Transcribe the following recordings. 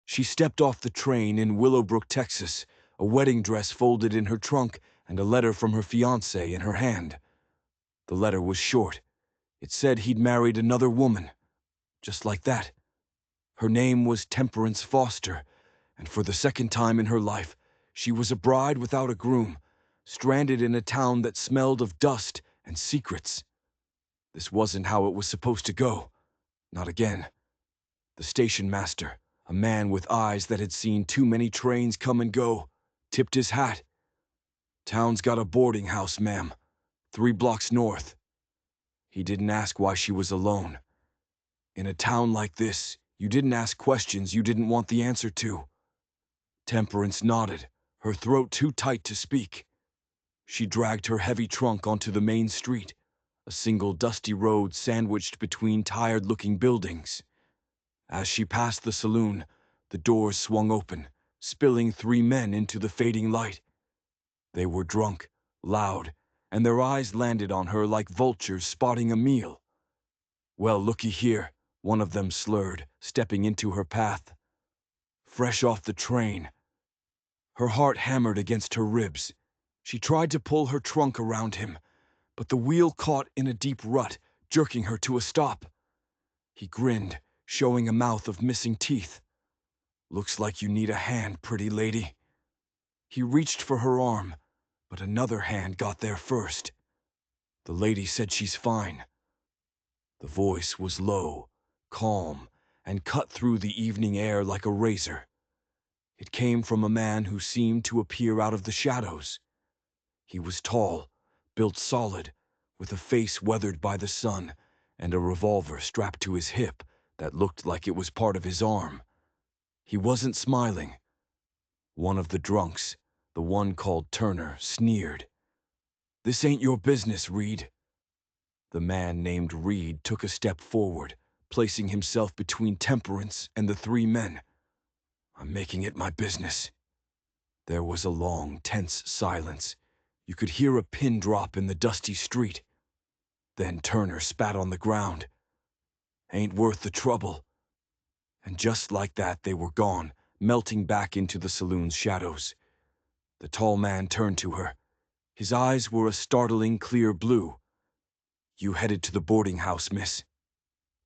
She stepped off the train in Willowbrook, Texas, a wedding dress folded in her trunk and a letter from her fiancé in her hand. The letter was short. It said he'd married another woman. Just like that. Her name was Temperance Foster, and for the second time in her life, she was a bride without a groom, stranded in a town that smelled of dust and secrets. This wasn't how it was supposed to go. Not again. The station master, a man with eyes that had seen too many trains come and go, tipped his hat. "Town's got a boarding house, ma'am. 3 blocks north." He didn't ask why she was alone. In a town like this, you didn't ask questions you didn't want the answer to. Temperance nodded, her throat too tight to speak. She dragged her heavy trunk onto the main street, a single dusty road sandwiched between tired-looking buildings. As she passed the saloon, the doors swung open, spilling 3 men into the fading light. They were drunk, loud, and their eyes landed on her like vultures spotting a meal. "Well, looky here," one of them slurred, stepping into her path. "Fresh off the train." Her heart hammered against her ribs. She tried to pull her trunk around him, but the wheel caught in a deep rut, jerking her to a stop. He grinned, showing a mouth of missing teeth. "Looks like you need a hand, pretty lady." He reached for her arm, but another hand got there first. "The lady said she's fine." The voice was low, calm, and cut through the evening air like a razor. It came from a man who seemed to appear out of the shadows. He was tall, built solid, with a face weathered by the sun, and a revolver strapped to his hip that looked like it was part of his arm. He wasn't smiling. One of the drunks, the one called Turner, sneered. "This ain't your business, Reed." The man named Reed took a step forward, placing himself between Temperance and the 3 men. "I'm making it my business." There was a long, tense silence. You could hear a pin drop in the dusty street. Then Turner spat on the ground. "Ain't worth the trouble." And just like that they were gone, melting back into the saloon's shadows. The tall man turned to her. His eyes were a startling clear blue. "You headed to the boarding house, miss?"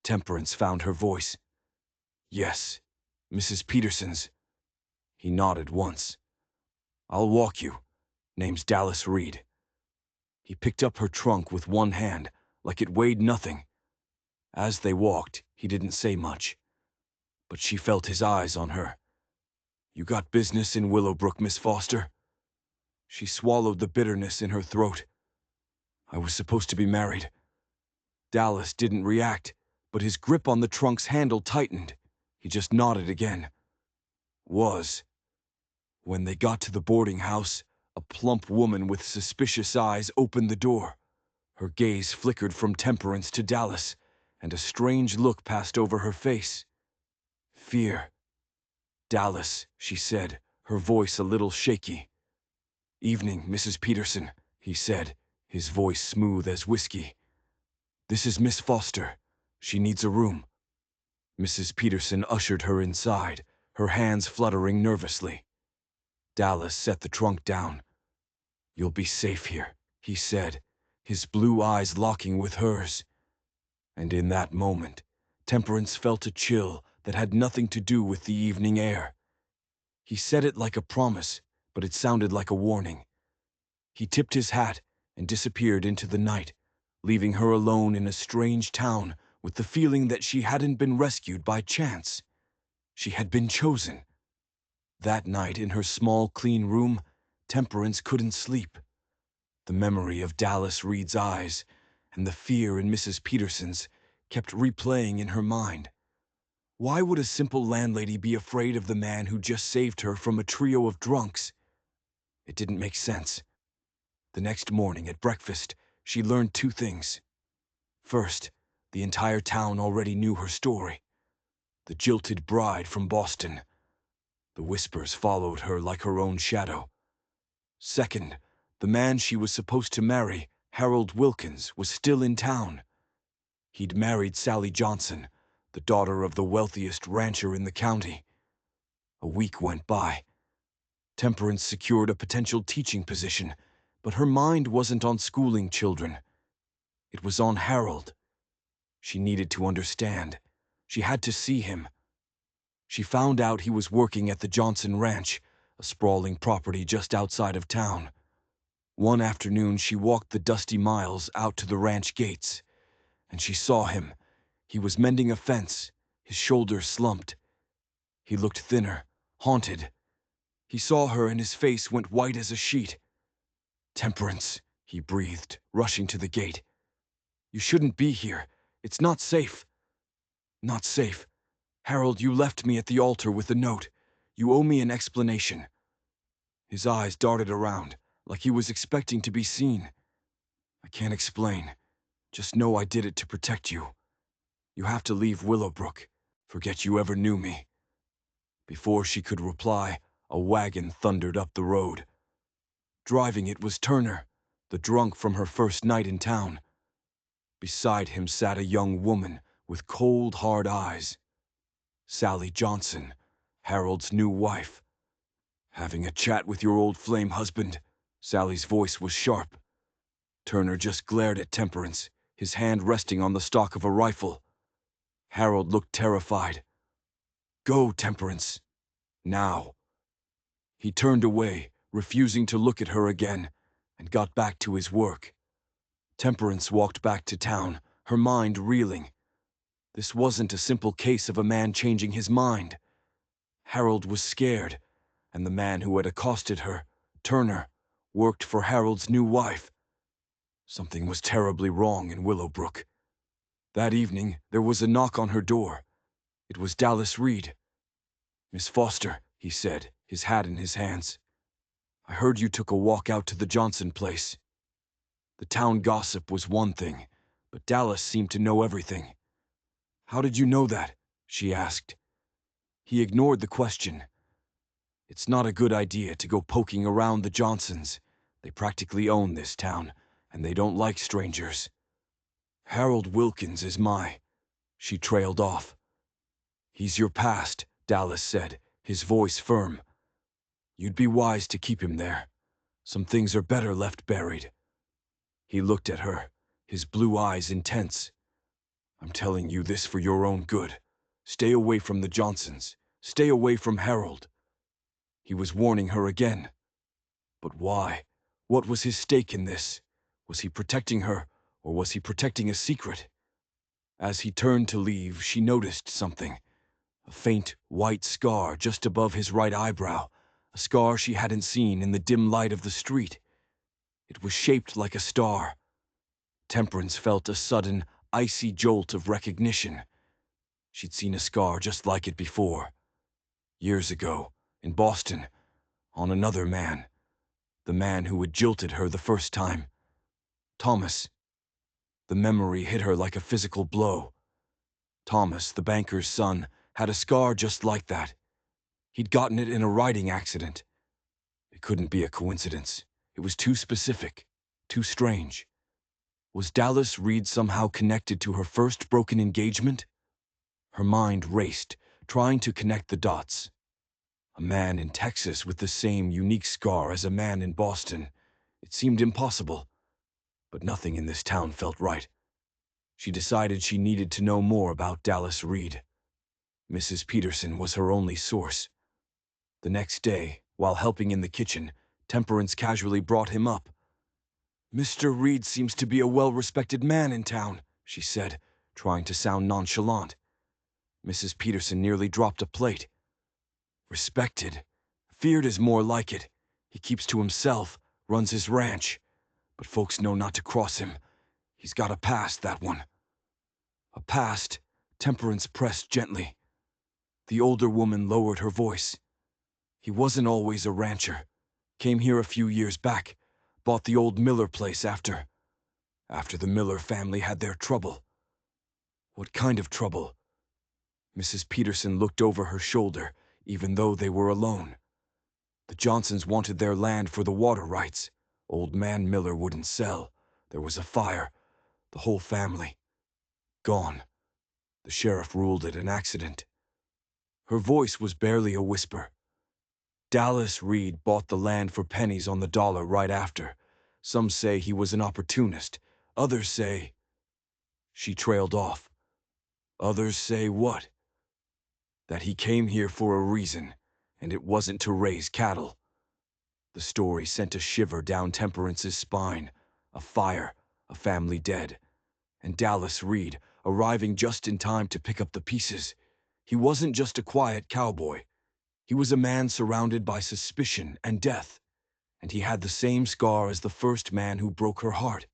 Temperance found her voice. "Yes, Mrs. Peterson's." He nodded once. "I'll walk you. Name's Dallas Reed." He picked up her trunk with one hand, like it weighed nothing. As they walked, he didn't say much. But she felt his eyes on her. "You got business in Willowbrook, Miss Foster?" She swallowed the bitterness in her throat. "I was supposed to be married." Dallas didn't react, but his grip on the trunk's handle tightened. He just nodded again. "Was." When they got to the boarding house, a plump woman with suspicious eyes opened the door. Her gaze flickered from Temperance to Dallas, and a strange look passed over her face. "Fear." "Dallas," she said, her voice a little shaky. "Evening, Mrs. Peterson," he said, his voice smooth as whiskey. "This is Miss Foster. She needs a room." Mrs. Peterson ushered her inside, her hands fluttering nervously. Dallas set the trunk down. "You'll be safe here," he said, his blue eyes locking with hers. And in that moment, Temperance felt a chill that had nothing to do with the evening air. He said it like a promise, but it sounded like a warning. He tipped his hat and disappeared into the night, leaving her alone in a strange town with the feeling that she hadn't been rescued by chance. She had been chosen. That night in her small, clean room, Temperance couldn't sleep. The memory of Dallas Reed's eyes and the fear in Mrs. Peterson's kept replaying in her mind. Why would a simple landlady be afraid of the man who just saved her from a trio of drunks? It didn't make sense. The next morning at breakfast, she learned 2 things. First, the entire town already knew her story. The jilted bride from Boston. The whispers followed her like her own shadow. Second, the man she was supposed to marry, Harold Wilkins, was still in town. He'd married Sally Johnson, the daughter of the wealthiest rancher in the county. A week went by. Temperance secured a potential teaching position, but her mind wasn't on schooling children. It was on Harold. She needed to understand. She had to see him. She found out he was working at the Johnson Ranch, a sprawling property just outside of town. One afternoon, she walked the dusty miles out to the ranch gates, and she saw him. He was mending a fence, his shoulders slumped. He looked thinner, haunted. He saw her and his face went white as a sheet. "Temperance," he breathed, rushing to the gate. "You shouldn't be here. It's not safe." "Not safe. Harold, you left me at the altar with a note. You owe me an explanation." His eyes darted around, like he was expecting to be seen. "I can't explain. Just know I did it to protect you. You have to leave Willowbrook. Forget you ever knew me." Before she could reply, a wagon thundered up the road. Driving it was Turner, the drunk from her first night in town. Beside him sat a young woman with cold, hard eyes. Sally Johnson, Harold's new wife. "Having a chat with your old flame husband?" Sally's voice was sharp. Turner just glared at Temperance, his hand resting on the stock of a rifle. Harold looked terrified. "Go, Temperance. Now." He turned away, refusing to look at her again, and got back to his work. Temperance walked back to town, her mind reeling. This wasn't a simple case of a man changing his mind. Harold was scared, and the man who had accosted her, Turner, worked for Harold's new wife. Something was terribly wrong in Willowbrook. That evening, there was a knock on her door. It was Dallas Reed. "Miss Foster," he said, his hat in his hands. "I heard you took a walk out to the Johnson place." The town gossip was one thing, but Dallas seemed to know everything. "How did you know that?" she asked. He ignored the question. "It's not a good idea to go poking around the Johnsons. They practically own this town, and they don't like strangers." "Harold Wilkins is She trailed off. "He's your past," Dallas said, his voice firm. "You'd be wise to keep him there. Some things are better left buried." He looked at her, his blue eyes intense. "I'm telling you this for your own good. Stay away from the Johnsons. Stay away from Harold." He was warning her again. But why? What was his stake in this? Was he protecting her, or was he protecting a secret? As he turned to leave, she noticed something. A faint, white scar just above his right eyebrow, a scar she hadn't seen in the dim light of the street. It was shaped like a star. Temperance felt a sudden, icy jolt of recognition. She'd seen a scar just like it before. Years ago, in Boston, on another man. The man who had jilted her the first time. Thomas. The memory hit her like a physical blow. Thomas, the banker's son, had a scar just like that. He'd gotten it in a riding accident. It couldn't be a coincidence. It was too specific, too strange. Was Dallas Reed somehow connected to her first broken engagement? Her mind raced, trying to connect the dots. A man in Texas with the same unique scar as a man in Boston. It seemed impossible, but nothing in this town felt right. She decided she needed to know more about Dallas Reed. Mrs. Peterson was her only source. The next day, while helping in the kitchen, Temperance casually brought him up. "Mr. Reed seems to be a well-respected man in town," she said, trying to sound nonchalant. Mrs. Peterson nearly dropped a plate. "Respected? Feared is more like it. He keeps to himself, runs his ranch. But folks know not to cross him. He's got a past, that one." "A past?" Temperance pressed gently. The older woman lowered her voice. "He wasn't always a rancher. Came here a few years back. Bought the old Miller place after the Miller family had their trouble." "What kind of trouble?" Mrs. Peterson looked over her shoulder, even though they were alone. "The Johnsons wanted their land for the water rights. Old man Miller wouldn't sell. There was a fire. The whole family. Gone. The sheriff ruled it an accident." Her voice was barely a whisper. Dallas Reed bought the land for pennies on the dollar right after. Some say he was an opportunist. Others say she trailed off. Others say what? That he came here for a reason, and it wasn't to raise cattle. The story sent a shiver down Temperance's spine. A fire, a family dead, and Dallas Reed arriving just in time to pick up the pieces. He wasn't just a quiet cowboy. He was a man surrounded by suspicion and death, and he had the same scar as the first man who broke her heart.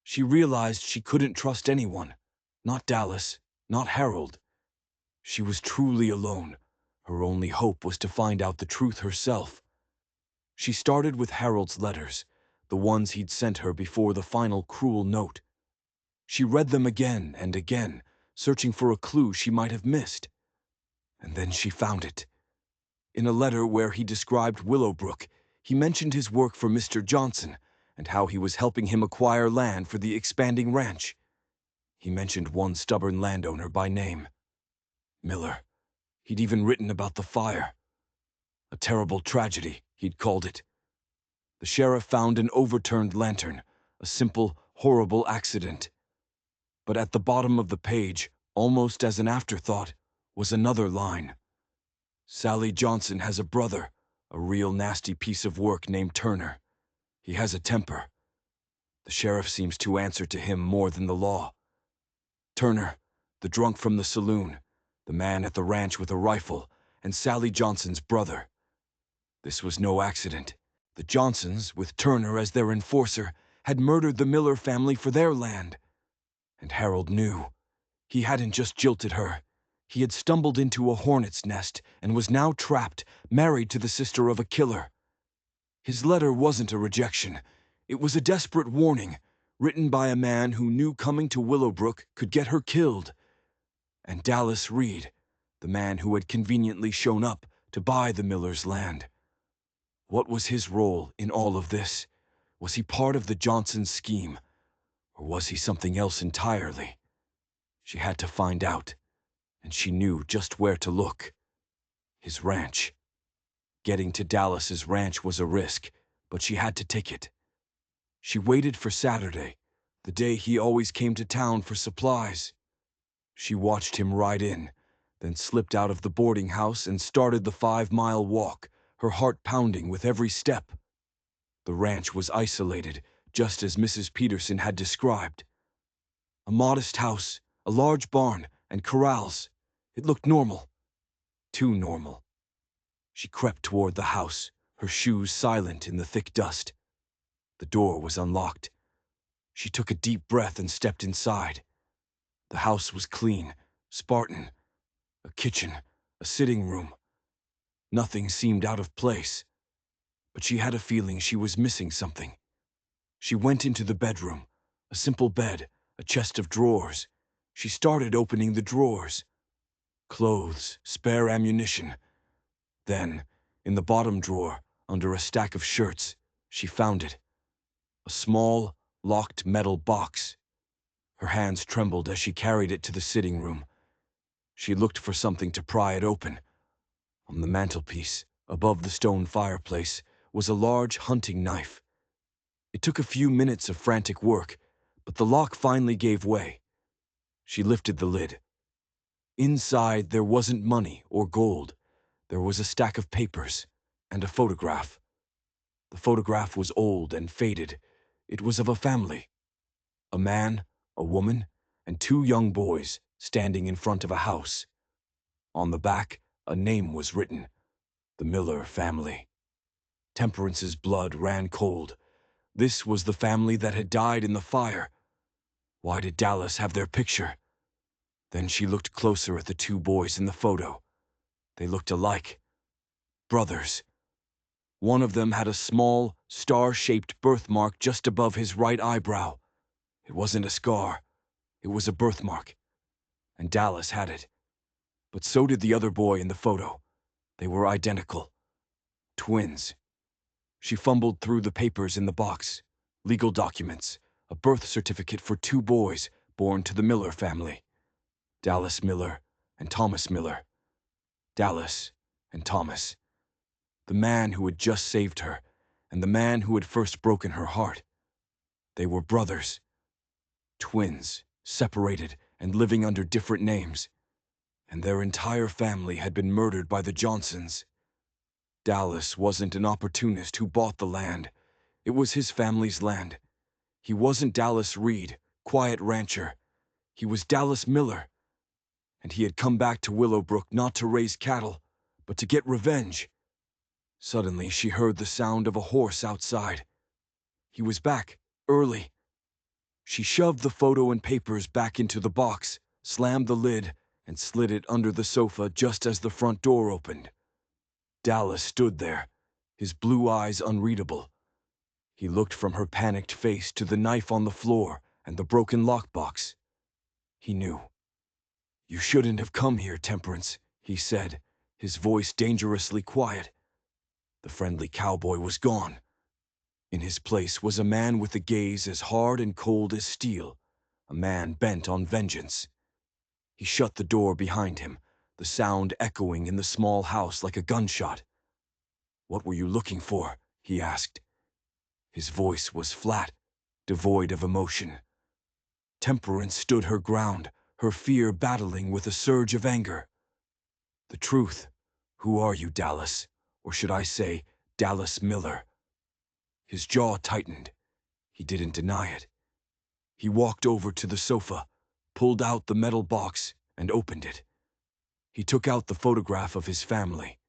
She realized she couldn't trust anyone. Not Dallas, not Harold. She was truly alone. Her only hope was to find out the truth herself. She started with Harold's letters, the ones he'd sent her before the final cruel note. She read them again and again, searching for a clue she might have missed. And then she found it. In a letter where he described Willowbrook, he mentioned his work for Mr. Johnson and how he was helping him acquire land for the expanding ranch. He mentioned one stubborn landowner by name, Miller. He'd even written about the fire. A terrible tragedy, he'd called it. The sheriff found an overturned lantern, a simple, horrible accident. But at the bottom of the page, almost as an afterthought, was another line. Sally Johnson has a brother, a real nasty piece of work named Turner. He has a temper. The sheriff seems to answer to him more than the law. Turner, the drunk from the saloon, the man at the ranch with a rifle, and Sally Johnson's brother. This was no accident. The Johnsons, with Turner as their enforcer, had murdered the Miller family for their land. And Harold knew. He hadn't just jilted her. He had stumbled into a hornet's nest and was now trapped, married to the sister of a killer. His letter wasn't a rejection. It was a desperate warning, written by a man who knew coming to Willowbrook could get her killed. And Dallas Reed, the man who had conveniently shown up to buy the Miller's land. What was his role in all of this? Was he part of the Johnson scheme, or was he something else entirely? She had to find out, and she knew just where to look. His ranch. Getting to Dallas's ranch was a risk, but she had to take it. She waited for Saturday, the day he always came to town for supplies. She watched him ride in, then slipped out of the boarding house and started the 5-mile walk, her heart pounding with every step. The ranch was isolated, just as Mrs. Peterson had described. A modest house, a large barn, and corrals. It looked normal. Too normal. She crept toward the house, her shoes silent in the thick dust. The door was unlocked. She took a deep breath and stepped inside. The house was clean, Spartan. A kitchen, a sitting room. Nothing seemed out of place, but she had a feeling she was missing something. She went into the bedroom, a simple bed, a chest of drawers. She started opening the drawers. Clothes, spare ammunition. Then, in the bottom drawer, under a stack of shirts, she found it. A small, locked metal box. Her hands trembled as she carried it to the sitting room. She looked for something to pry it open. On the mantelpiece, above the stone fireplace, was a large hunting knife. It took a few minutes of frantic work, but the lock finally gave way. She lifted the lid. Inside, there wasn't money or gold. There was a stack of papers and a photograph. The photograph was old and faded. It was of a family. A man, a woman, and 2 young boys standing in front of a house. On the back, a name was written, the Miller family. Temperance's blood ran cold. This was the family that had died in the fire. Why did Dallas have their picture? Then she looked closer at the 2 boys in the photo. They looked alike. Brothers. One of them had a small, star-shaped birthmark just above his right eyebrow. It wasn't a scar. It was a birthmark. And Dallas had it. But so did the other boy in the photo. They were identical. Twins. She fumbled through the papers in the box. Legal documents. A birth certificate for 2 boys born to the Miller family. Dallas Miller and Thomas Miller. Dallas and Thomas. the man who had just saved her, and the man who had first broken her heart. They were brothers, twins, separated and living under different names, and their entire family had been murdered by the Johnsons. Dallas wasn't an opportunist who bought the land. It was his family's land. He wasn't Dallas Reed, quiet rancher. He was Dallas Miller, and he had come back to Willowbrook not to raise cattle, but to get revenge. Suddenly, she heard the sound of a horse outside. He was back, early. She shoved the photo and papers back into the box, slammed the lid, and slid it under the sofa just as the front door opened. Dallas stood there, his blue eyes unreadable. He looked from her panicked face to the knife on the floor and the broken lockbox. He knew. "You shouldn't have come here, Temperance," he said, his voice dangerously quiet. The friendly cowboy was gone. In his place was a man with a gaze as hard and cold as steel, a man bent on vengeance. He shut the door behind him, the sound echoing in the small house like a gunshot. "What were you looking for?" he asked. His voice was flat, devoid of emotion. Temperance stood her ground, her fear battling with a surge of anger. "The truth. Who are you, Dallas? Or should I say, Dallas Miller?" His jaw tightened. He didn't deny it. He walked over to the sofa, pulled out the metal box, and opened it. He took out the photograph of his family.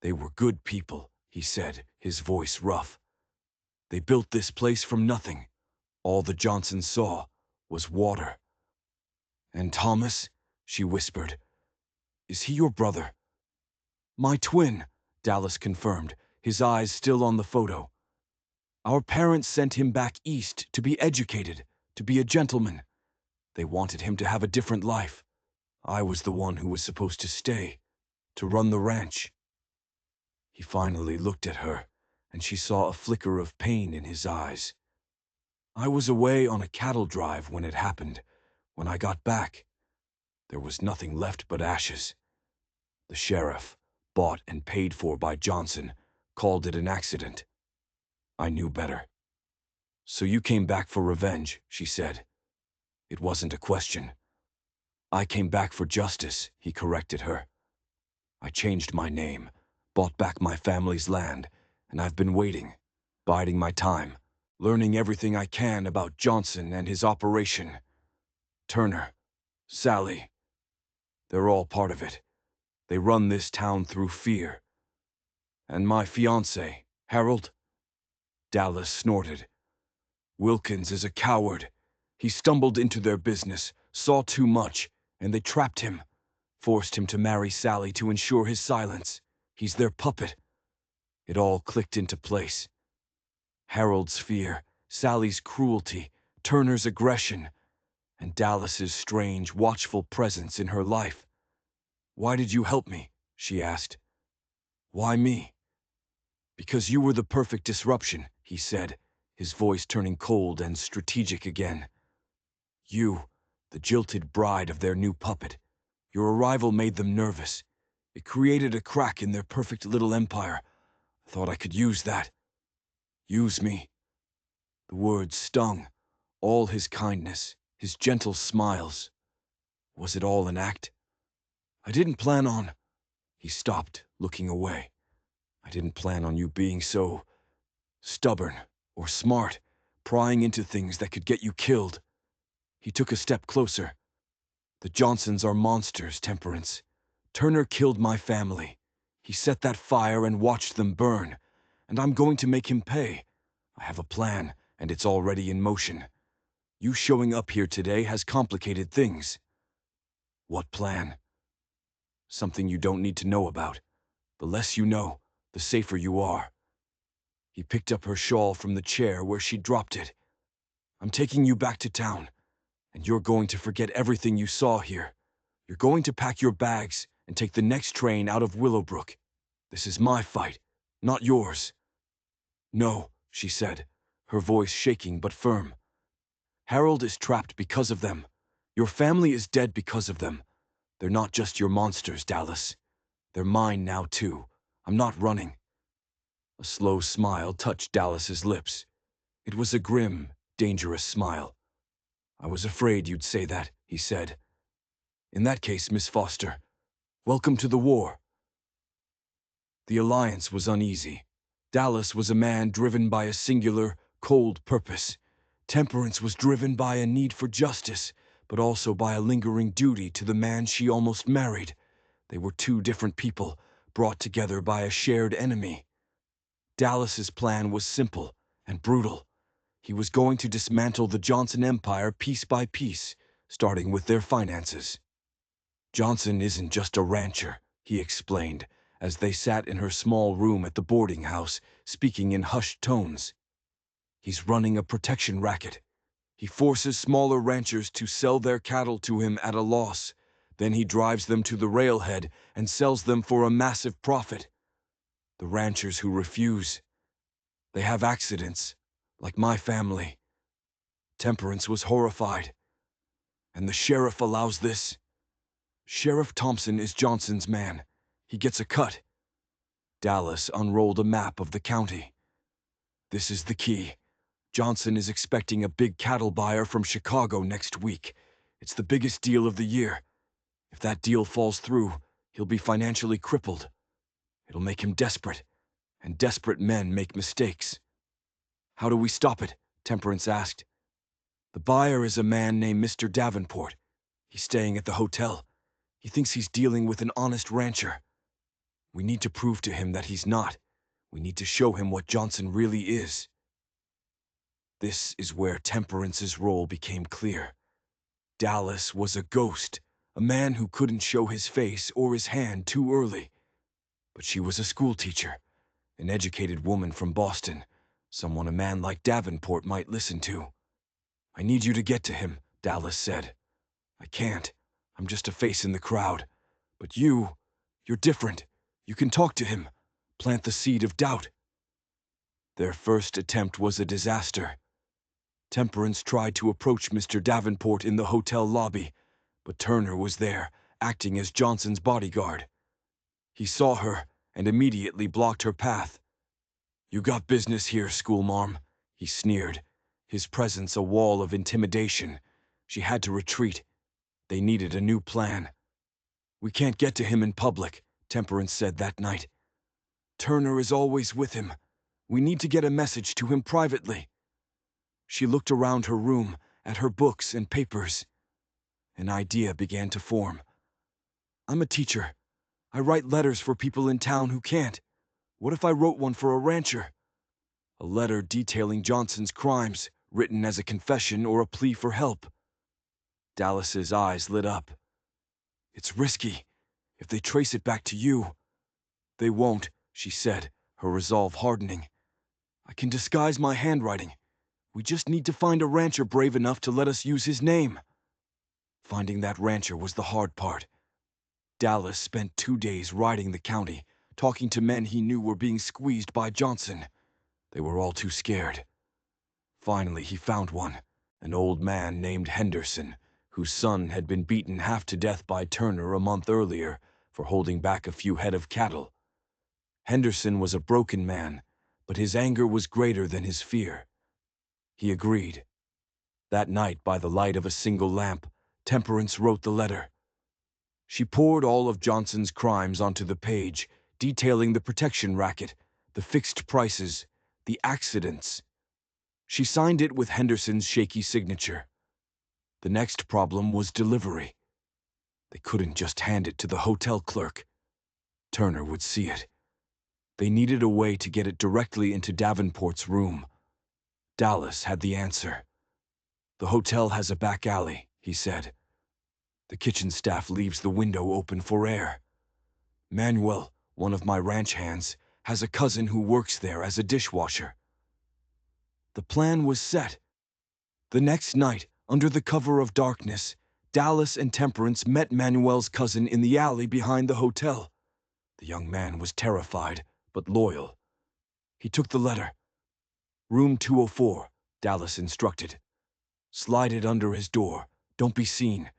"They were good people," he said, his voice rough. "They built this place from nothing. All the Johnsons saw was water." "And Thomas," she whispered, "is he your brother?" "My twin," Dallas confirmed, his eyes still on the photo. "Our parents sent him back east to be educated, to be a gentleman. They wanted him to have a different life. I was the one who was supposed to stay, to run the ranch." He finally looked at her, and she saw a flicker of pain in his eyes. "I was away on a cattle drive when it happened. When I got back, there was nothing left but ashes. The sheriff, bought and paid for by Johnson, called it an accident. I knew better." "So you came back for revenge," she said. It wasn't a question. "I came back for justice," he corrected her. "I changed my name, bought back my family's land, and I've been waiting, biding my time, learning everything I can about Johnson and his operation. Turner, Sally, they're all part of it. They run this town through fear. And my fiancé, Harold?" Dallas snorted. "Wilkins is a coward. He stumbled into their business, saw too much, and they trapped him, forced him to marry Sally to ensure his silence. He's their puppet." It all clicked into place. Harold's fear, Sally's cruelty, Turner's aggression, and Dallas's strange, watchful presence in her life. "Why did you help me?" she asked. "Why me?" "Because you were the perfect disruption," he said, his voice turning cold and strategic again. "You, the jilted bride of their new puppet. Your arrival made them nervous. It created a crack in their perfect little empire. I thought I could use that." "Use me?" The words stung. All his kindness, his gentle smiles. Was it all an act? "I didn't plan on—" He stopped, looking away. "I didn't plan on you being so stubborn or smart, prying into things that could get you killed." He took a step closer. "The Johnsons are monsters, Temperance. Turner killed my family. He set that fire and watched them burn, and I'm going to make him pay. I have a plan, and it's already in motion. You showing up here today has complicated things." "What plan?" "Something you don't need to know about. The less you know, the safer you are." He picked up her shawl from the chair where she'd dropped it. "I'm taking you back to town, and you're going to forget everything you saw here. You're going to pack your bags and take the next train out of Willowbrook. This is my fight, not yours." "No," she said, her voice shaking but firm. "Harold is trapped because of them. Your family is dead because of them. They're not just your monsters, Dallas. They're mine now, too. I'm not running. A slow smile touched Dallas's lips. It was a grim, dangerous smile. "I was afraid you'd say that," he said. "In that case, Miss Foster, welcome to the war." The alliance was uneasy. Dallas was a man driven by a singular, cold purpose. Temperance was driven by a need for justice, but also by a lingering duty to the man she almost married. They were two different people, brought together by a shared enemy. Dallas's plan was simple and brutal. He was going to dismantle the Johnson Empire piece by piece, starting with their finances. "Johnson isn't just a rancher," he explained, as they sat in her small room at the boarding house, speaking in hushed tones. "He's running a protection racket. He forces smaller ranchers to sell their cattle to him at a loss. Then he drives them to the railhead and sells them for a massive profit. The ranchers who refuse, they have accidents, like my family." Temperance was horrified. "And the sheriff allows this?" "Sheriff Thompson is Johnson's man. He gets a cut." Dallas unrolled a map of the county. "This is the key. Johnson is expecting a big cattle buyer from Chicago next week. It's the biggest deal of the year. If that deal falls through, he'll be financially crippled. It'll make him desperate, and desperate men make mistakes." "How do we stop it?" Temperance asked. "The buyer is a man named Mr. Davenport. He's staying at the hotel. He thinks he's dealing with an honest rancher. We need to prove to him that he's not. We need to show him what Johnson really is." This is where Temperance's role became clear. Dallas was a ghost, a man who couldn't show his face or his hand too early. But she was a schoolteacher, an educated woman from Boston, someone a man like Davenport might listen to. "I need you to get to him," Dallas said. "I can't. I'm just a face in the crowd. But you're different. You can talk to him, plant the seed of doubt." Their first attempt was a disaster. Temperance tried to approach Mr. Davenport in the hotel lobby, but Turner was there, acting as Johnson's bodyguard. He saw her and immediately blocked her path. "You got business here, schoolmarm," he sneered, his presence a wall of intimidation. She had to retreat. They needed a new plan. "We can't get to him in public," Temperance said that night. "Turner is always with him. We need to get a message to him privately." She looked around her room, at her books and papers. An idea began to form. "I'm a teacher. I write letters for people in town who can't. What if I wrote one for a rancher? A letter detailing Johnson's crimes, written as a confession or a plea for help." Dallas's eyes lit up. "It's risky. If they trace it back to you—" "They won't," she said, her resolve hardening. "I can disguise my handwriting. We just need to find a rancher brave enough to let us use his name." Finding that rancher was the hard part. Dallas spent 2 days riding the county, talking to men he knew were being squeezed by Johnson. They were all too scared. Finally, he found one, an old man named Henderson, whose son had been beaten half to death by Turner a month earlier for holding back a few head of cattle. Henderson was a broken man, but his anger was greater than his fear. He agreed. That night, by the light of a single lamp, Temperance wrote the letter. She poured all of Johnson's crimes onto the page, detailing the protection racket, the fixed prices, the accidents. She signed it with Henderson's shaky signature. The next problem was delivery. They couldn't just hand it to the hotel clerk. Turner would see it. They needed a way to get it directly into Davenport's room. Dallas had the answer. "The hotel has a back alley," he said. "The kitchen staff leaves the window open for air. Manuel, one of my ranch hands, has a cousin who works there as a dishwasher." The plan was set. The next night, under the cover of darkness, Dallas and Temperance met Manuel's cousin in the alley behind the hotel. The young man was terrified, but loyal. He took the letter. "Room 204, Dallas instructed. "Slide it under his door. Don't be seen."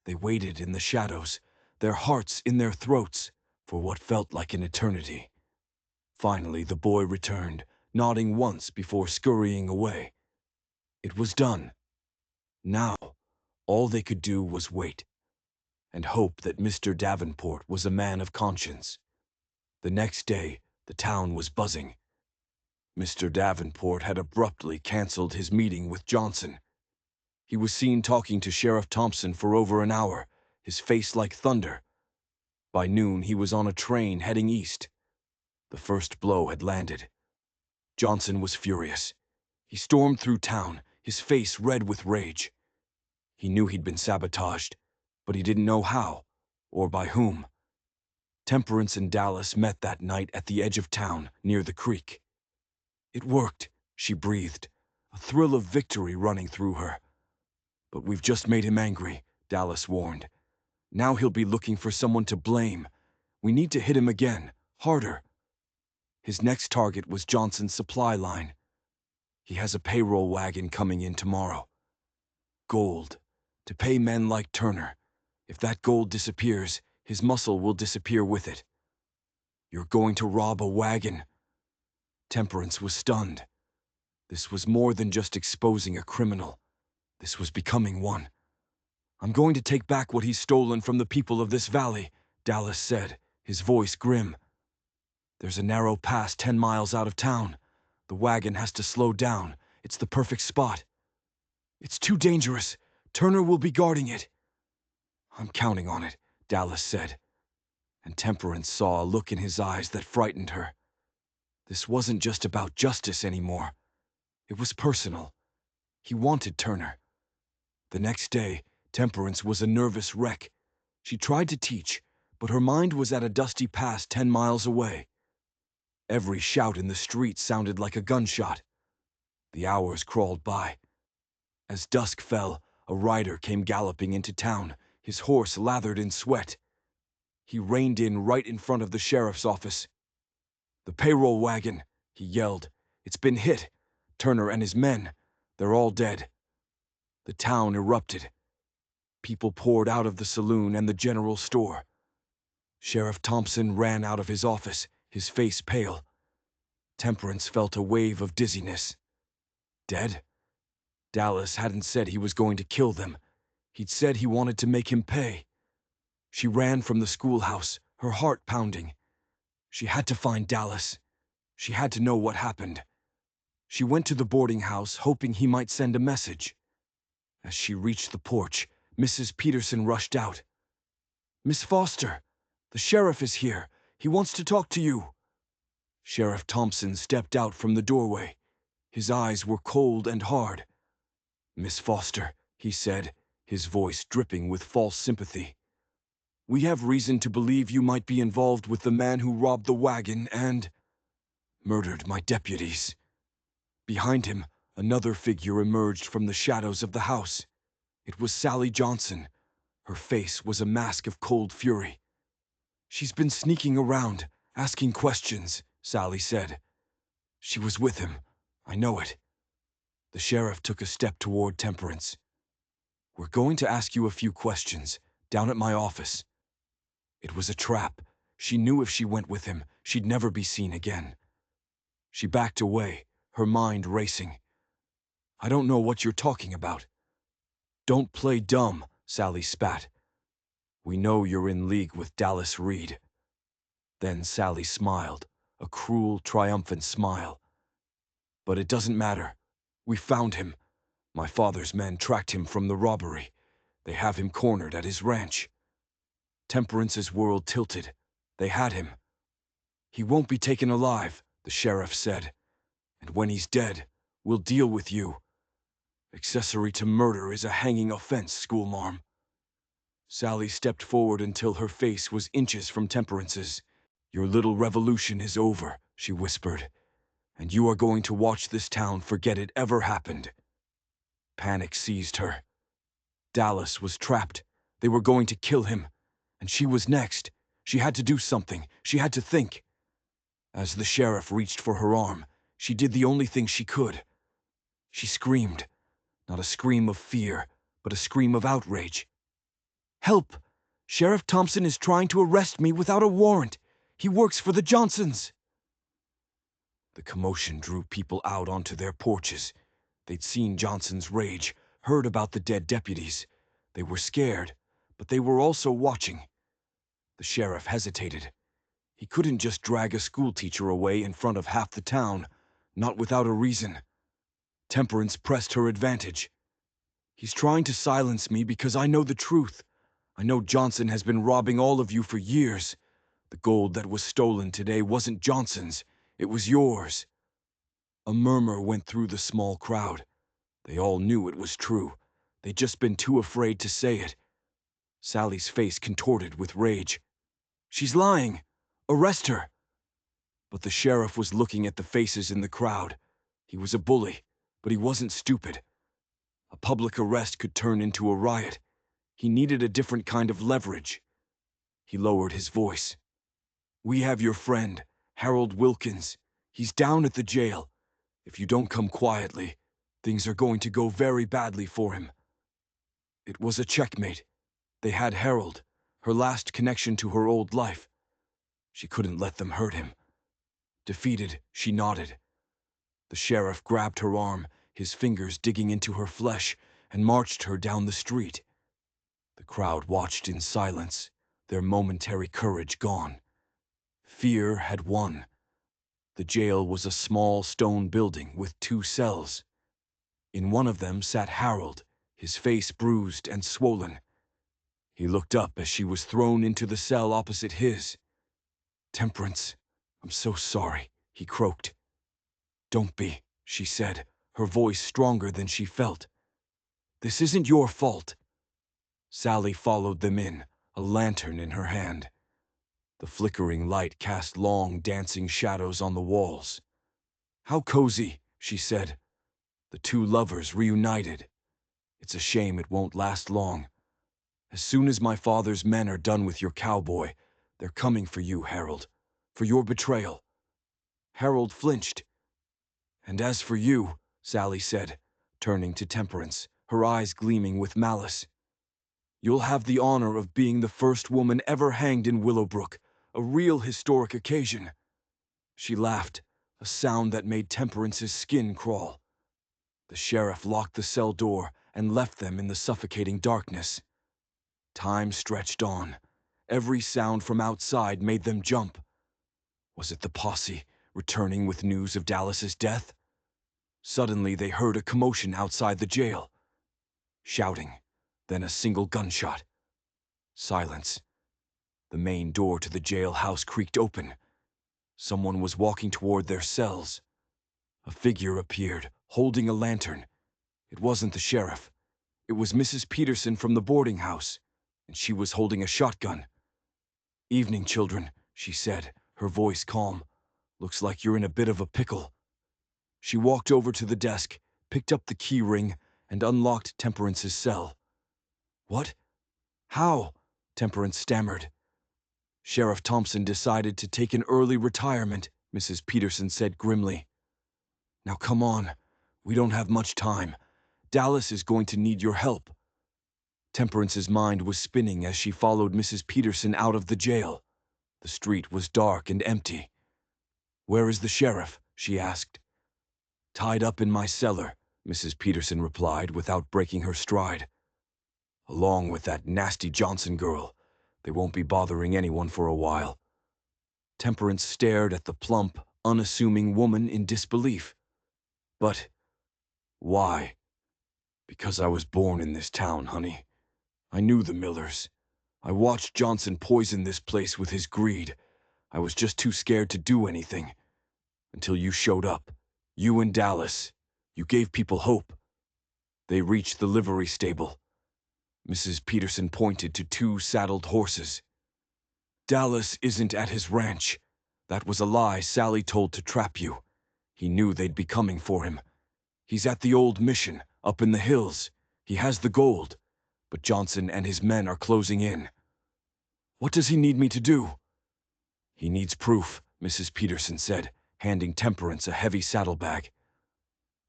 They waited in the shadows, their hearts in their throats, for what felt like an eternity. Finally, the boy returned, nodding once before scurrying away. It was done. Now, all they could do was wait, and hope that Mr. Davenport was a man of conscience. The next day, the town was buzzing. Mr. Davenport had abruptly canceled his meeting with Johnson. He was seen talking to Sheriff Thompson for over an hour, his face like thunder. By noon, he was on a train heading east. The first blow had landed. Johnson was furious. He stormed through town, his face red with rage. He knew he'd been sabotaged, but he didn't know how, or by whom. Temperance and Dallas met that night at the edge of town, near the creek. It worked, she breathed, a thrill of victory running through her. But we've just made him angry, Dallas warned. Now he'll be looking for someone to blame. We need to hit him again, harder. His next target was Johnson's supply line. He has a payroll wagon coming in tomorrow. Gold, to pay men like Turner. If that gold disappears, his muscle will disappear with it. You're going to rob a wagon? Temperance was stunned. This was more than just exposing a criminal. This was becoming one. I'm going to take back what he's stolen from the people of this valley, Dallas said, his voice grim. There's a narrow pass 10 miles out of town. The wagon has to slow down. It's the perfect spot. It's too dangerous. Turner will be guarding it. I'm counting on it, Dallas said. And Temperance saw a look in his eyes that frightened her. This wasn't just about justice anymore. It was personal. He wanted Turner. The next day, Temperance was a nervous wreck. She tried to teach, but her mind was at a dusty pass 10 miles away. Every shout in the street sounded like a gunshot. The hours crawled by. As dusk fell, a rider came galloping into town, his horse lathered in sweat. He reined in right in front of the sheriff's office. The payroll wagon, he yelled. It's been hit. Turner and his men, they're all dead. The town erupted. People poured out of the saloon and the general store. Sheriff Thompson ran out of his office, his face pale. Temperance felt a wave of dizziness. Dead? Dallas hadn't said he was going to kill them. He'd said he wanted to make him pay. She ran from the schoolhouse, her heart pounding. She had to find Dallas. She had to know what happened. She went to the boarding house, hoping he might send a message. As she reached the porch, Mrs. Peterson rushed out. Miss Foster, the sheriff is here. He wants to talk to you. Sheriff Thompson stepped out from the doorway. His eyes were cold and hard. Miss Foster, he said, his voice dripping with false sympathy. We have reason to believe you might be involved with the man who robbed the wagon and murdered my deputies. Behind him, another figure emerged from the shadows of the house. It was Sally Johnson. Her face was a mask of cold fury. She's been sneaking around, asking questions, Sally said. She was with him. I know it. The sheriff took a step toward Temperance. We're going to ask you a few questions, down at my office. It was a trap. She knew if she went with him, she'd never be seen again. She backed away, her mind racing. I don't know what you're talking about. Don't play dumb, Sally spat. We know you're in league with Dallas Reed. Then Sally smiled, a cruel, triumphant smile. But it doesn't matter. We found him. My father's men tracked him from the robbery. They have him cornered at his ranch. Temperance's world tilted. They had him. He won't be taken alive, the sheriff said. And when he's dead, we'll deal with you. Accessory to murder is a hanging offense, schoolmarm. Sally stepped forward until her face was inches from Temperance's. Your little revolution is over, she whispered, and you are going to watch this town forget it ever happened. Panic seized her. Dallas was trapped. They were going to kill him, and she was next. She had to do something. She had to think. As the sheriff reached for her arm, she did the only thing she could. She screamed, not a scream of fear, but a scream of outrage. Help! Sheriff Thompson is trying to arrest me without a warrant. He works for the Johnsons. The commotion drew people out onto their porches. They'd seen Johnson's rage, heard about the dead deputies. They were scared, but they were also watching. The sheriff hesitated. He couldn't just drag a schoolteacher away in front of half the town, not without a reason. Temperance pressed her advantage. "He's trying to silence me because I know the truth. I know Johnson has been robbing all of you for years. The gold that was stolen today wasn't Johnson's, it was yours." A murmur went through the small crowd. They all knew it was true. They'd just been too afraid to say it. Sally's face contorted with rage. "She's lying! Arrest her!" But the sheriff was looking at the faces in the crowd. He was a bully, but he wasn't stupid. A public arrest could turn into a riot. He needed a different kind of leverage. He lowered his voice. "We have your friend, Harold Wilkins. He's down at the jail. If you don't come quietly, things are going to go very badly for him." It was a checkmate. They had Harold, her last connection to her old life. She couldn't let them hurt him. Defeated, she nodded. The sheriff grabbed her arm, his fingers digging into her flesh, and marched her down the street. The crowd watched in silence, their momentary courage gone. Fear had won. The jail was a small stone building with 2 cells. In one of them sat Harold, his face bruised and swollen. He looked up as she was thrown into the cell opposite his. "Temperance, I'm so sorry," he croaked. "Don't be," she said, her voice stronger than she felt. "This isn't your fault." Sally followed them in, a lantern in her hand. The flickering light cast long, dancing shadows on the walls. "How cozy," she said. The 2 lovers reunited. "It's a shame it won't last long. As soon as my father's men are done with your cowboy, they're coming for you, Harold, for your betrayal." Harold flinched. "And as for you," Sally said, turning to Temperance, her eyes gleaming with malice, "you'll have the honor of being the first woman ever hanged in Willowbrook, a real historic occasion." She laughed, a sound that made Temperance's skin crawl. The sheriff locked the cell door and left them in the suffocating darkness. Time stretched on. Every sound from outside made them jump. Was it the posse, returning with news of Dallas's death? Suddenly they heard a commotion outside the jail. Shouting, then a single gunshot. Silence. The main door to the jailhouse creaked open. Someone was walking toward their cells. A figure appeared, holding a lantern. It wasn't the sheriff. It was Mrs. Peterson from the boarding house, and she was holding a shotgun. "Evening, children," she said, her voice calm. "Looks like you're in a bit of a pickle." She walked over to the desk, picked up the key ring, and unlocked Temperance's cell. "What? How?" Temperance stammered. "Sheriff Thompson decided to take an early retirement," Mrs. Peterson said grimly. "Now come on. We don't have much time. Dallas is going to need your help." Temperance's mind was spinning as she followed Mrs. Peterson out of the jail. The street was dark and empty. "Where is the sheriff?" she asked. "Tied up in my cellar," Mrs. Peterson replied without breaking her stride. "Along with that nasty Johnson girl. They won't be bothering anyone for a while." Temperance stared at the plump, unassuming woman in disbelief. "But why?" "Because I was born in this town, honey. I knew the Millers. I watched Johnson poison this place with his greed. I was just too scared to do anything. Until you showed up. You and Dallas. You gave people hope." They reached the livery stable. Mrs. Peterson pointed to 2 saddled horses. "Dallas isn't at his ranch. That was a lie Sally told to trap you. He knew they'd be coming for him. He's at the old mission, up in the hills. He has the gold, but Johnson and his men are closing in." "What does he need me to do?" "He needs proof," Mrs. Peterson said, handing Temperance a heavy saddlebag.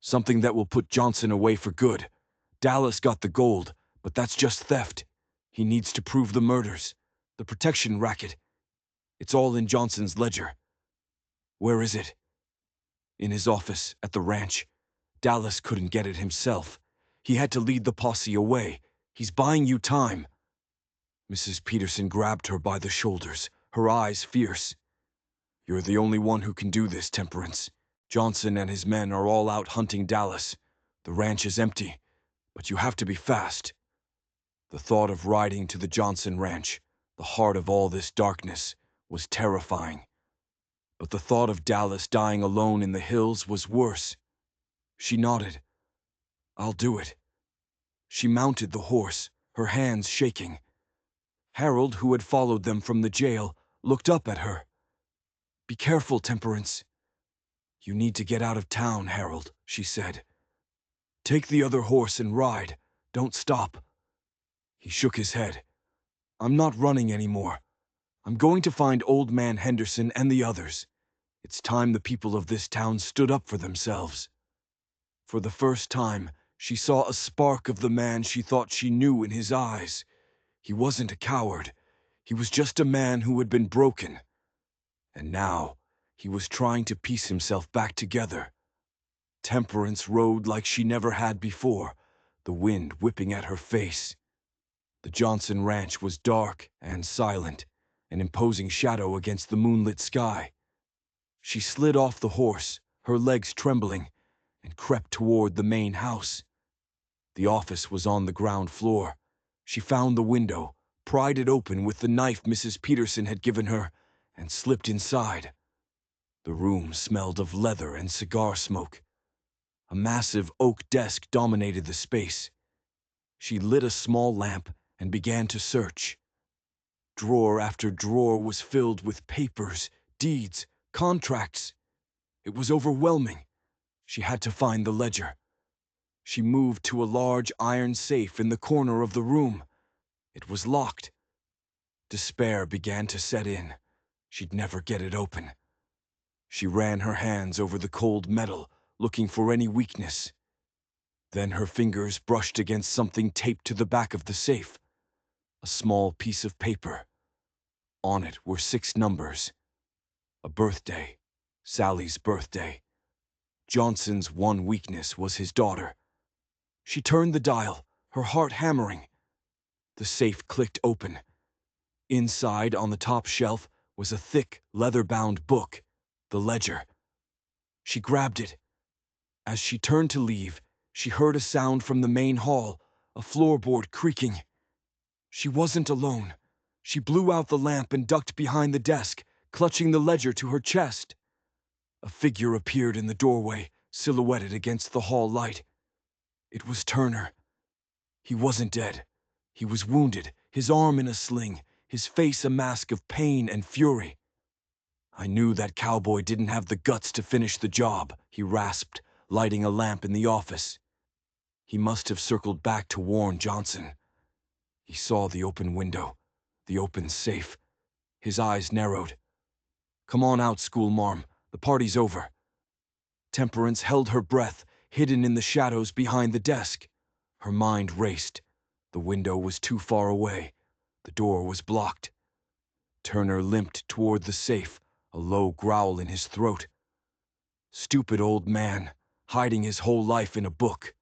"Something that will put Johnson away for good. Dallas got the gold, but that's just theft. He needs to prove the murders, the protection racket. It's all in Johnson's ledger." "Where is it?" In his office at the ranch. Dallas couldn't get it himself. He had to lead the posse away. He's buying you time. Mrs. Peterson grabbed her by the shoulders, her eyes fierce. You're the only one who can do this, Temperance. Johnson and his men are all out hunting Dallas. The ranch is empty, but you have to be fast. The thought of riding to the Johnson ranch, the heart of all this darkness, was terrifying. But the thought of Dallas dying alone in the hills was worse. She nodded. I'll do it. She mounted the horse, her hands shaking. Harold, who had followed them from the jail, looked up at her. Be careful, Temperance. You need to get out of town, Harold, she said. Take the other horse and ride. Don't stop. He shook his head. I'm not running anymore. I'm going to find Old Man Henderson and the others. It's time the people of this town stood up for themselves. For the first time, she saw a spark of the man she thought she knew in his eyes. He wasn't a coward. He was just a man who had been broken. And now, he was trying to piece himself back together. Temperance rode like she never had before, the wind whipping at her face. The Johnson ranch was dark and silent, an imposing shadow against the moonlit sky. She slid off the horse, her legs trembling, and crept toward the main house. The office was on the ground floor. She found the window, pried it open with the knife Mrs. Peterson had given her, and slipped inside. The room smelled of leather and cigar smoke. A massive oak desk dominated the space. She lit a small lamp and began to search. Drawer after drawer was filled with papers, deeds, contracts. It was overwhelming. She had to find the ledger. She moved to a large iron safe in the corner of the room. It was locked. Despair began to set in. She'd never get it open. She ran her hands over the cold metal, looking for any weakness. Then her fingers brushed against something taped to the back of the safe. A small piece of paper. On it were 6 numbers. A birthday. Sally's birthday. Johnson's one weakness was his daughter. She turned the dial, her heart hammering. The safe clicked open. Inside, on the top shelf, was a thick, leather-bound book, the ledger. She grabbed it. As she turned to leave, she heard a sound from the main hall, a floorboard creaking. She wasn't alone. She blew out the lamp and ducked behind the desk, clutching the ledger to her chest. A figure appeared in the doorway, silhouetted against the hall light. It was Turner. He wasn't dead. He was wounded, his arm in a sling, his face a mask of pain and fury. I knew that Cowboy didn't have the guts to finish the job, he rasped, lighting a lamp in the office. He must have circled back to warn Johnson. He saw the open window, the open safe. His eyes narrowed. Come on out, schoolmarm. The party's over. Temperance held her breath, hidden in the shadows behind the desk. Her mind raced. The window was too far away. The door was blocked. Turner limped toward the safe, a low growl in his throat. Stupid old man, hiding his whole life in a book.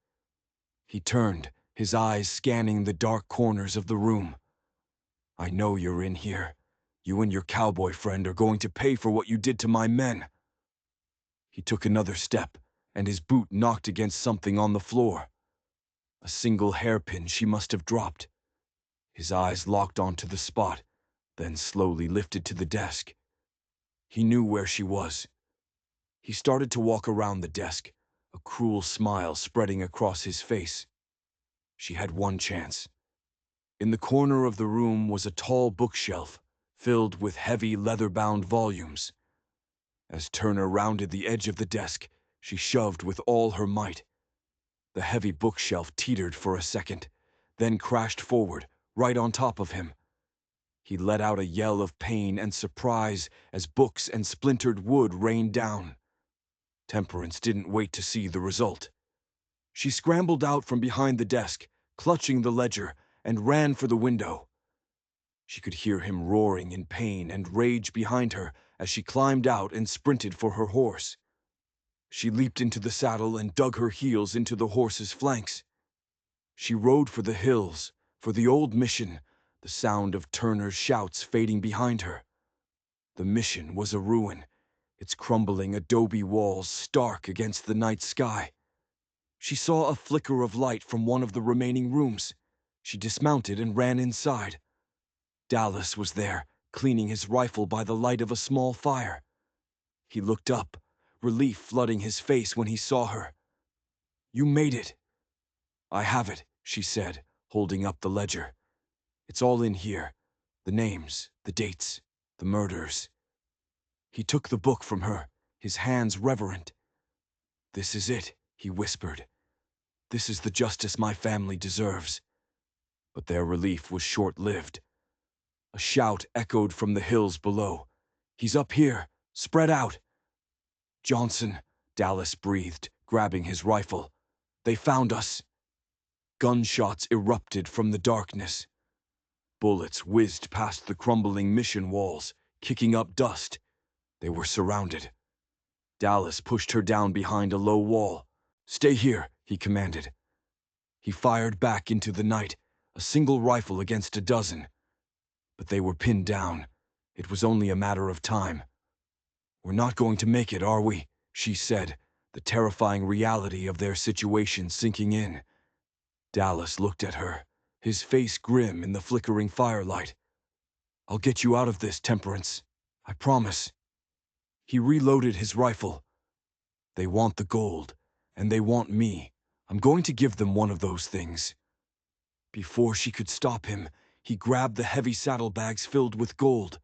He turned, his eyes scanning the dark corners of the room. I know you're in here. You and your cowboy friend are going to pay for what you did to my men. He took another step, and his boot knocked against something on the floor. A single hairpin she must have dropped. His eyes locked onto the spot, then slowly lifted to the desk. He knew where she was. He started to walk around the desk, a cruel smile spreading across his face. She had one chance. In the corner of the room was a tall bookshelf, filled with heavy leather-bound volumes. As Turner rounded the edge of the desk, she shoved with all her might. The heavy bookshelf teetered for a second, then crashed forward, right on top of him. He let out a yell of pain and surprise as books and splintered wood rained down. Temperance didn't wait to see the result. She scrambled out from behind the desk, clutching the ledger, and ran for the window. She could hear him roaring in pain and rage behind her as she climbed out and sprinted for her horse. She leaped into the saddle and dug her heels into the horse's flanks. She rode for the hills, for the old mission, the sound of Turner's shouts fading behind her. The mission was a ruin, its crumbling adobe walls stark against the night sky. She saw a flicker of light from one of the remaining rooms. She dismounted and ran inside. Dallas was there, cleaning his rifle by the light of a small fire. He looked up, relief flooding his face when he saw her. "You made it." "I have it," she said, holding up the ledger. "It's all in here. The names, the dates, the murders." He took the book from her, his hands reverent. "This is it," he whispered. "This is the justice my family deserves." But their relief was short-lived. A shout echoed from the hills below. "He's up here! Spread out!" "Johnson," Dallas breathed, grabbing his rifle. "They found us." Gunshots erupted from the darkness. Bullets whizzed past the crumbling mission walls, kicking up dust. They were surrounded. Dallas pushed her down behind a low wall. "Stay here," he commanded. He fired back into the night, a single rifle against a dozen. But they were pinned down. It was only a matter of time. "We're not going to make it, are we?" she said, the terrifying reality of their situation sinking in. Dallas looked at her, his face grim in the flickering firelight. "I'll get you out of this, Temperance. I promise." He reloaded his rifle. "They want the gold, and they want me. I'm going to give them one of those things." Before she could stop him, he grabbed the heavy saddlebags filled with gold.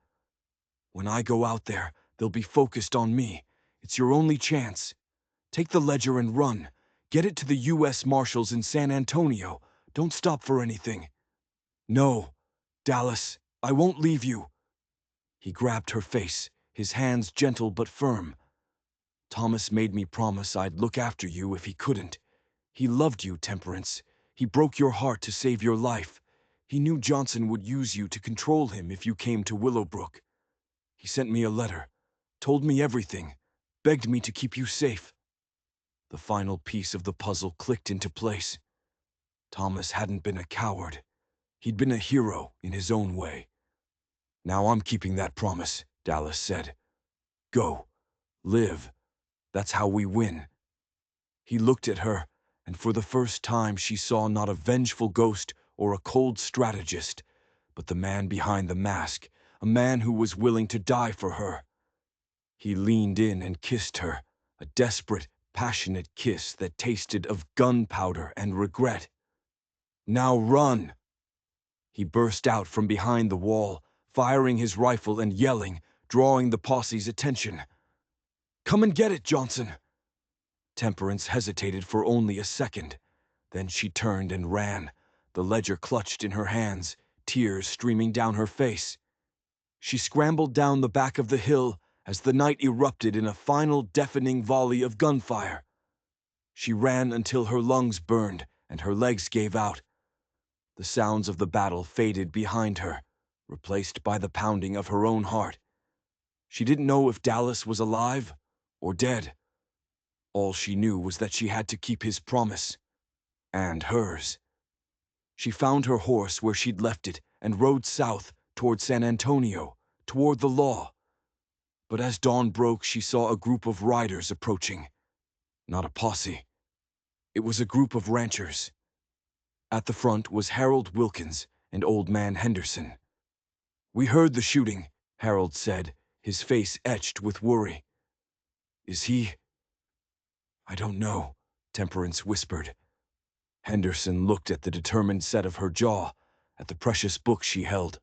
"When I go out there, they'll be focused on me. It's your only chance. Take the ledger and run. Get it to the U.S. Marshals in San Antonio. Don't stop for anything." "No, Dallas, I won't leave you." He grabbed her face, his hands gentle but firm. "Thomas made me promise I'd look after you if he couldn't. He loved you, Temperance. He broke your heart to save your life. He knew Johnson would use you to control him if you came to Willowbrook. He sent me a letter, told me everything, begged me to keep you safe." The final piece of the puzzle clicked into place. Thomas hadn't been a coward. He'd been a hero in his own way. "Now I'm keeping that promise," Dallas said. "Go. Live. That's how we win." He looked at her, and for the first time she saw not a vengeful ghost or a cold strategist, but the man behind the mask, a man who was willing to die for her. He leaned in and kissed her, a desperate, passionate kiss that tasted of gunpowder and regret. "Now run!" He burst out from behind the wall, firing his rifle and yelling, drawing the posse's attention. "Come and get it, Johnson!" Temperance hesitated for only a second. Then she turned and ran, the ledger clutched in her hands, tears streaming down her face. She scrambled down the back of the hill as the night erupted in a final deafening volley of gunfire. She ran until her lungs burned and her legs gave out. The sounds of the battle faded behind her, replaced by the pounding of her own heart. She didn't know if Dallas was alive or dead. All she knew was that she had to keep his promise. And hers. She found her horse where she'd left it and rode south toward San Antonio, toward the law. But as dawn broke, she saw a group of riders approaching. Not a posse. It was a group of ranchers. At the front was Harold Wilkins and Old Man Henderson. "We heard the shooting," Harold said, his face etched with worry. "Is he—" "I don't know," Temperance whispered. Henderson looked at the determined set of her jaw, at the precious book she held.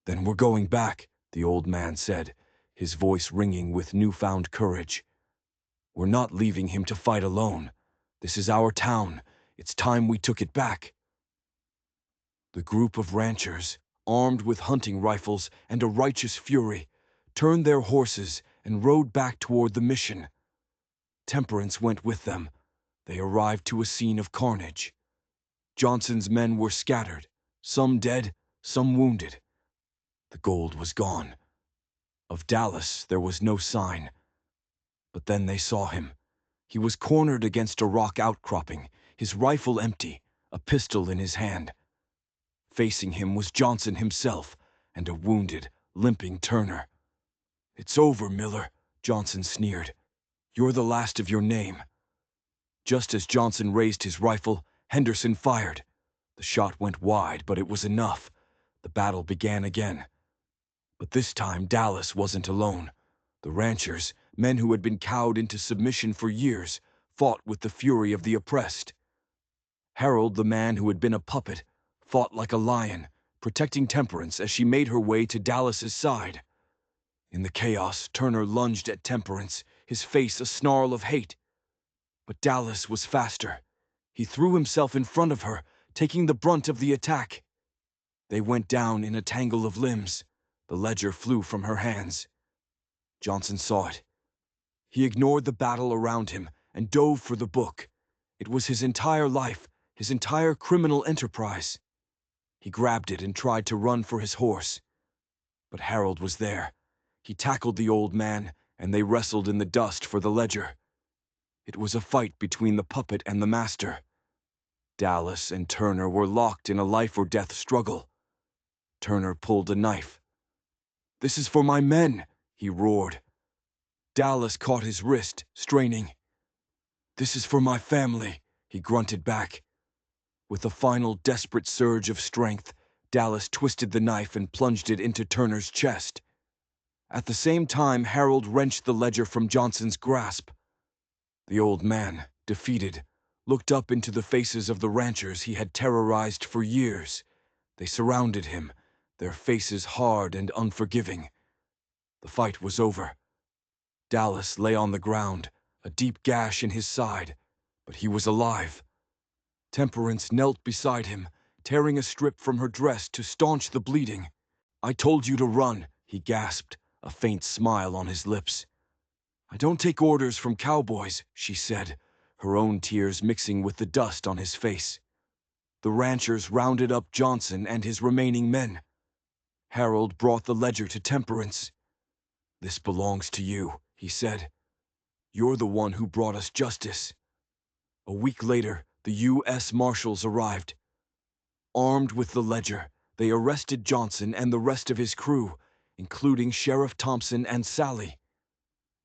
"Then we're going back," the old man said, his voice ringing with newfound courage. "We're not leaving him to fight alone. This is our town. It's time we took it back." The group of ranchers, armed with hunting rifles and a righteous fury, turned their horses and rode back toward the mission. Temperance went with them. They arrived to a scene of carnage. Johnson's men were scattered, some dead, some wounded. The gold was gone. Of Dallas there was no sign. But then they saw him, He was cornered against a rock outcropping, his rifle empty, a pistol in his hand. Facing him was Johnson himself and a wounded, limping Turner. "It's over, Miller," Johnson sneered. "You're the last of your name." Just as Johnson raised his rifle, Henderson fired. The shot went wide, but it was enough. The battle began again. But this time Dallas wasn't alone. The ranchers, men who had been cowed into submission for years, fought with the fury of the oppressed. Harold, the man who had been a puppet, fought like a lion, protecting Temperance as she made her way to Dallas's side. In the chaos, Turner lunged at Temperance, his face a snarl of hate. But Dallas was faster. He threw himself in front of her, taking the brunt of the attack. They went down in a tangle of limbs. The ledger flew from her hands. Johnson saw it. He ignored the battle around him and dove for the book. It was his entire life, his entire criminal enterprise. He grabbed it and tried to run for his horse. But Harold was there. He tackled the old man, and they wrestled in the dust for the ledger. It was a fight between the puppet and the master. Dallas and Turner were locked in a life-or-death struggle. Turner pulled a knife. "This is for my men," he roared. Dallas caught his wrist, straining. "This is for my family," he grunted back. With a final desperate surge of strength, Dallas twisted the knife and plunged it into Turner's chest. At the same time, Harold wrenched the ledger from Johnson's grasp. The old man, defeated, looked up into the faces of the ranchers he had terrorized for years. They surrounded him, their faces hard and unforgiving. The fight was over. Dallas lay on the ground, a deep gash in his side, but he was alive. Temperance knelt beside him, tearing a strip from her dress to staunch the bleeding. "I told you to run," he gasped, a faint smile on his lips. "I don't take orders from cowboys," she said, her own tears mixing with the dust on his face. The ranchers rounded up Johnson and his remaining men. Harold brought the ledger to Temperance. "This belongs to you," he said. "You're the one who brought us justice." A week later, the U.S. Marshals arrived. Armed with the ledger, they arrested Johnson and the rest of his crew, including Sheriff Thompson and Sally.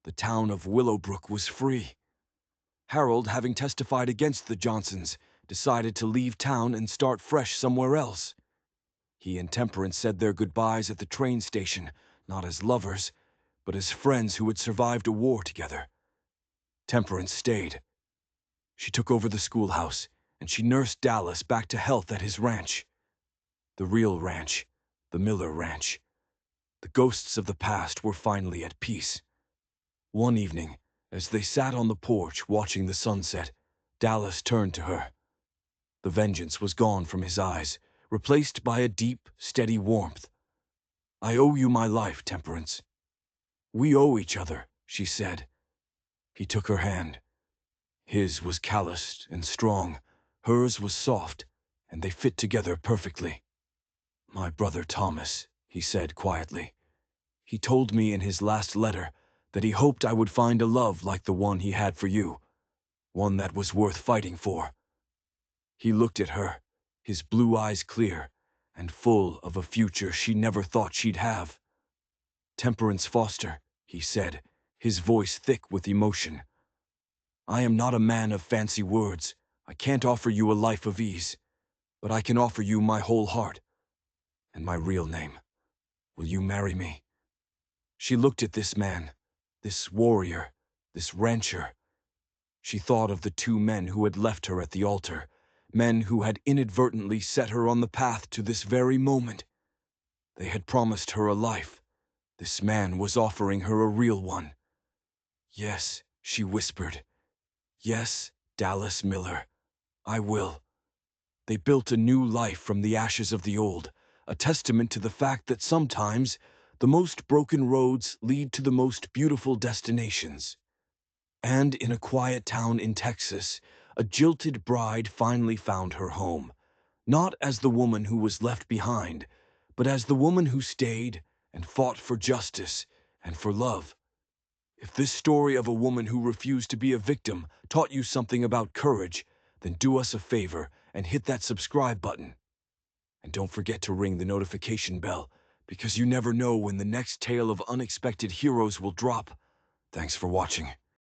The town of Willowbrook was free. Harold, having testified against the Johnsons, decided to leave town and start fresh somewhere else. He and Temperance said their goodbyes at the train station, not as lovers, but as friends who had survived a war together. Temperance stayed. She took over the schoolhouse, and she nursed Dallas back to health at his ranch. The real ranch, the Miller Ranch. The ghosts of the past were finally at peace. One evening, as they sat on the porch watching the sunset, Dallas turned to her. The vengeance was gone from his eyes, replaced by a deep, steady warmth. "I owe you my life, Temperance." "We owe each other," she said. He took her hand. His was calloused and strong, hers was soft, and they fit together perfectly. "My brother Thomas," he said quietly. "He told me in his last letter that he hoped I would find a love like the one he had for you, one that was worth fighting for." He looked at her, his blue eyes clear, and full of a future she never thought she'd have. "Temperance Foster," he said, his voice thick with emotion. "I am not a man of fancy words. I can't offer you a life of ease, but I can offer you my whole heart and my real name. Will you marry me?" She looked at this man, this warrior, this rancher. She thought of the two men who had left her at the altar, men who had inadvertently set her on the path to this very moment. They had promised her a life. This man was offering her a real one. "Yes," she whispered. "Yes, Dallas Miller, I will." They built a new life from the ashes of the old, a testament to the fact that sometimes the most broken roads lead to the most beautiful destinations. And in a quiet town in Texas, a jilted bride finally found her home, not as the woman who was left behind, but as the woman who stayed and fought for justice and for love. If this story of a woman who refused to be a victim taught you something about courage, then do us a favor and hit that subscribe button. And don't forget to ring the notification bell, because you never know when the next tale of unexpected heroes will drop. Thanks for watching.